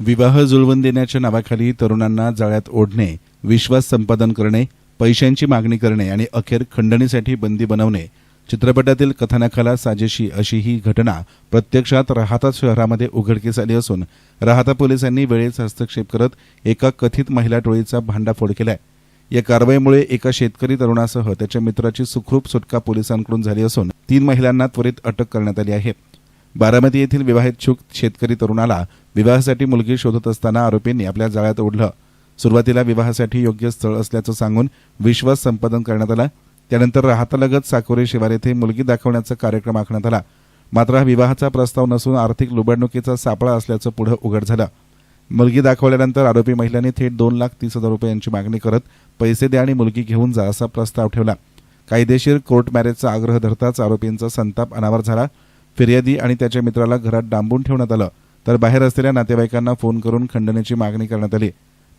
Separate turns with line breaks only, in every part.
विवाह जुळवून देण्याच्या नावाखाली तरुणांना जाळ्यात ओढणे, विश्वास संपादन करणे, पैशांची मागणी करणे आणि अखेर खंडणीसाठी बंदी बनवणे, चित्रपटातील कथानकाला साजेशी अशी ही घटना प्रत्यक्षात राहाता शहरामध्ये उघडकीस आली असून राहाता पोलिसांनी वेळेत हस्तक्षेप करत एका कथित महिला टोळीचा भांडाफोड केलाय। या कारवाईमुळे एका शेतकरी तरुणासह त्याच्या मित्राची सुखरूप सुटका पोलिसांकडून झाली असून 3 महिलांना त्वरित अटक करण्यात आली आहे। बारामती येथील विवाहित शेतकरी तरुणाला विवाहासाठी मुलगी शोधत असताना आरोपींनी आपल्या जाळ्यात ओढलं। सुरुवातीला विवाहासाठी योग्य स्थळ असल्याचं सांगून विश्वास संपादन करण्यात आला। त्यानंतर राहातालगत साकोरे शिवार येथे मुलगी दाखवण्याचा कार्यक्रम आखण्यात आला। मात्र हा विवाहाचा प्रस्ताव नसून आर्थिक लुबाडणुकीचा सापळा असल्याचं पुढे उघड झालं। मुलगी दाखवल्यानंतर आरोपी महिलांनी थेट 2,30,000 रुपयांची मागणी करत पैसे द्या आणि मुलगी घेऊन जा असा प्रस्ताव ठेवला। कायदेशीर कोर्ट मॅरेजचा आग्रह धरताच आरोपींचा संताप अनावर झाला। फिर्यादी आणि त्याच्या मित्राला घरात डांबून ठेवण्यात आलं, तर बाहेर असलेल्या नातेवाईकांना फोन करून खंडणीची मागणी करण्यात आली।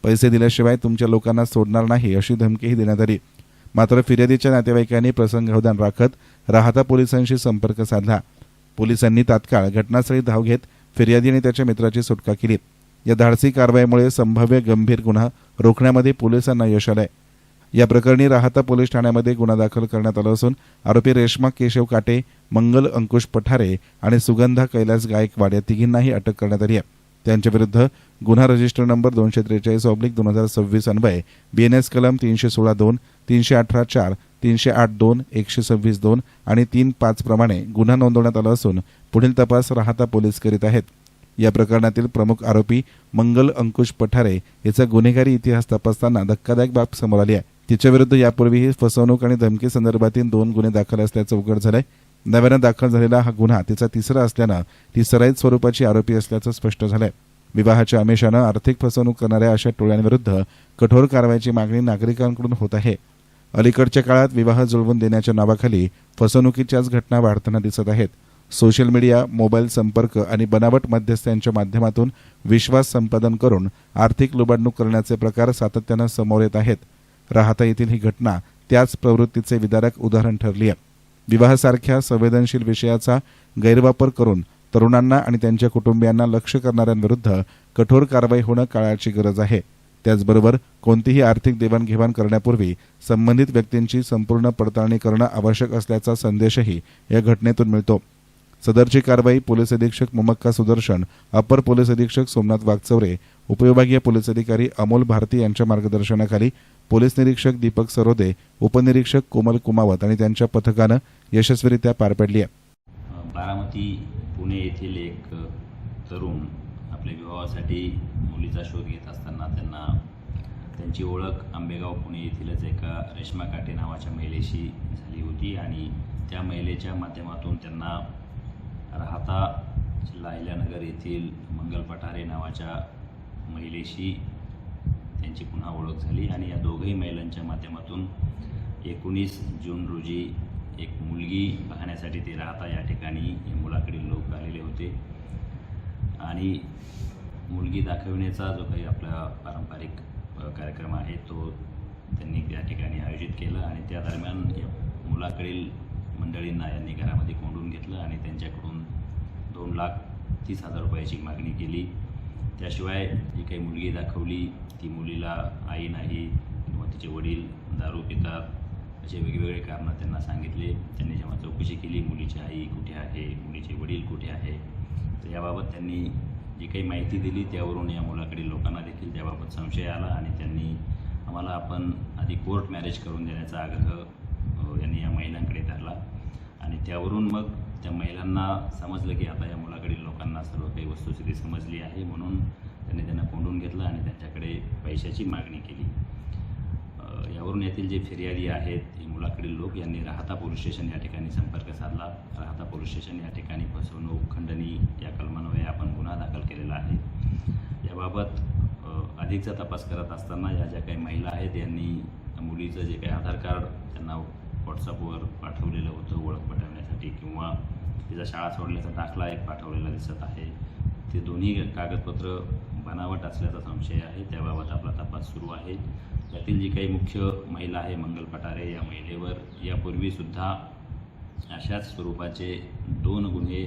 पैसे दिल्याशिवाय तुमच्या लोकांना सोडणार नाही अशी धमकीही देण्यात आली। मात्र फिर्यादीच्या नातेवाईकांनी प्रसंगावधान राखत राहाता पोलिसांशी संपर्क साधला। पोलिसांनी तात्काळ घटनास्थळी धाव घेत फिर्यादी आणि त्याच्या मित्राची सुटका केली। या धाडसी कारवाईमुळे संभाव्य गंभीर गुन्हा रोखण्यामध्ये पोलिसांना यश आलंय। या प्रकरणी राहाता पोलीस ठाण्यामध्ये गुन्हा दाखल करण्यात आला असून आरोपी रेश्मा केशव काटे, मंगल अंकुश पठारे आणि सुगंधा कैलास गायकवाड या तिघींनाही अटक करण्यात आली आहे। त्यांच्याविरुद्ध गुन्हा रजिस्टर नंबर 243/2026 अन्वये बीएनएस कलम 316(2), 318(4), 308(2), 126(2) आणि 3(5) प्रमाणे गुन्हा नोंदवण्यात आला असून पुढील तपास राहाता पोलीस करीत आहेत। या प्रकरणातील प्रमुख आरोपी मंगल अंकुश पठारे याचा गुन्हेगारी इतिहास तपासताना धक्कादायक बाब समोर आली आहे। तिच्याविरुद्ध यापूर्वीही फसवणूक आणि धमकी संदर्भातील 2 गुन्हे दाखल असल्याचं उघड झालंय। नव्यानं दाखल झालेला हा गुन्हा तिचा तिसरा असल्यानं ती सराईत स्वरूपाची आरोपी असल्याचं स्पष्ट झालंय। विवाहाच्या आमिषानं आर्थिक फसवणूक करणाऱ्या अशा टोळ्यांविरुद्ध कठोर कारवाईची मागणी नागरिकांकडून होत आहे। अलीकडच्या काळात विवाह जुळवून देण्याच्या नावाखाली फसवणुकीच्याच घटना वाढताना दिसत आहेत। सोशल मीडिया, मोबाईल संपर्क आणि बनावट मध्यस्थांच्या माध्यमातून विश्वास संपादन करून आर्थिक लुबाडणूक करण्याचे प्रकार सातत्यानं समोर येत आहेत। राहाता येथील ही घटना त्याच प्रवृत्तीचे विदारक उदाहरण ठरली आहे। विवाहासारख्या संवेदनशील विषयाचा गैरवापर करून तरुणांना आणि त्यांच्या कुटुंबियांना लक्ष्य करणाऱ्यांविरुद्ध कठोर कारवाई होणं काळाची गरज आहे। त्याचबरोबर कोणतीही आर्थिक देवाणघेवाण करण्यापूर्वी संबंधित व्यक्तींची संपूर्ण पडताळणी करणं आवश्यक असल्याचा संदेशही या घटनेतून मिळतो। सदरची कारवाई पोलीस अधीक्षक मुमक्का सुदर्शन, अपर पोलीस अधीक्षक सोमनाथ वागचौरे, उपविभागीय पोलीस अधिकारी अमोल भारती यांच्या मार्गदर्शनाखाली पोलीस निरीक्षक दीपक सरोदे, उपनिरीक्षक कोमल कुमावत आणि त्यांच्या पथकानं यशस्वीरित्या पार पाडली आहे।
बारामती पुणे येथील एक तरुण आपल्या विवाहासाठी मुलीचा शोध घेत असताना त्यांची ओळख आंबेगाव पुणे येथीलच एका रेश्मा काटे नावाच्या महिलेशी झाली होती आणि त्या महिलेच्या माध्यमातून त्यांना राहाता जिल्हा अहिल्यानगर येथील मंगल पठारे नावाच्या महिलेशी त्यांची पुन्हा ओळख झाली आणि या दोघही महिलांच्या माध्यमातून 19 जून रोजी एक मुलगी पाहण्यासाठी ते राहाता या ठिकाणी या मुलाकडील लोक आलेले होते आणि मुलगी दाखविण्याचा जो काही आपला पारंपरिक कार्यक्रम आहे तो त्यांनी त्या ठिकाणी आयोजित केला आणि त्या दरम्यान या मुलाकडील मंडळींना यांनी घरामध्ये कोंडून घेतलं आणि त्यांच्याकडून 2,30,000 रुपयाची मागणी केली। त्याशिवाय जी काही मुलगी दाखवली ती मुलीला आई नाही किंवा तिचे वडील दारू पितात असे वेगवेगळे कारणं त्यांना सांगितले। त्यांनी जेव्हा चौकशी केली मुलीची आई कुठे आहे, मुलीचे वडील कुठे आहे, तर याबाबत त्यांनी जी काही माहिती दिली त्यावरून या मुलाकडील लोकांना देखील त्याबाबत संशय आला आणि त्यांनी आम्हाला आपण आधी कोर्ट मॅरेज करून देण्याचा आग्रह यांनी या महिलांकडे धरला आणि त्यावरून मग त्या महिलांना समजलं की आता या मुलाकडील लोकांना सर्व काही वस्तुस्थिती समजली आहे, म्हणून त्यांना कोंडून घेतलं आणि त्यांच्याकडे पैशाची मागणी केली। यावरून येथील जे फिर्यादी आहेत हे मुलाकडील लोक यांनी राहाता पोलीस स्टेशन या ठिकाणी संपर्क साधला। राहाता पोलीस स्टेशन या ठिकाणी फसवणूक, खंडणी या कलमान्वये आपण गुन्हा दाखल केलेला आहे। याबाबत अधिकचा तपास करत असताना या ज्या काही महिला आहेत यांनी मुलीचं जे काही आधार कार्ड त्यांना व्हॉट्सअपवर पाठवलेलं होतं ओळख पटवण्यासाठी किंवा तिचा शाळा सोडल्याचा दाखला एक पाठवलेला दिसत आहे, ते दोन्ही कागदपत्र बनावट असल्याचा संशय आहे। त्याबाबत आपला तपास सुरू आहे। यातील जी काही मुख्य महिला आहे मंगल पठारे या महिलेवर यापूर्वीसुद्धा अशाच स्वरूपाचे 2 गुन्हे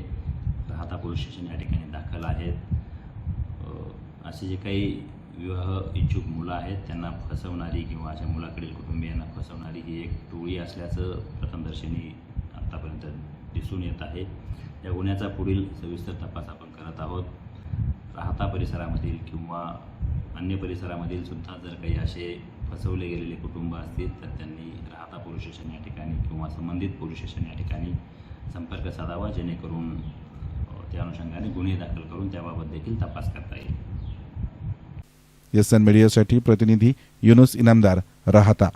राहाता पोलीस स्टेशन या ठिकाणी दाखल आहेत। असे जे काही विवाह इच्छुक मुलं आहेत त्यांना फसवणारी किंवा अशा मुलाकडील कुटुंबियांना फसवणारी ही एक टोळी असल्याचं प्रथमदर्शनी आत्तापर्यंत दिसून येत आहे. या गुन्ह्याचा पुढील सविस्तर तपास आपण करत आहोत. राहता परिसरामधील किंवा अन्य परिसरामधील सुद्धा जर काही असे फसवले गेलेले कुटुंब असतील तर त्यांनी राहता पोलीस स्टेशन या ठिकाणी किंवा संबंधित पोलीस स्टेशन या ठिकाणी संपर्क साधावा, जेणेकरून त्या अनुषंगाने गुन्हे दाखल करून त्याबाबत देखील तपास करता येईल.
एसएन मीडियासाठी प्रतिनिधी युनुस इनामदार, राहता.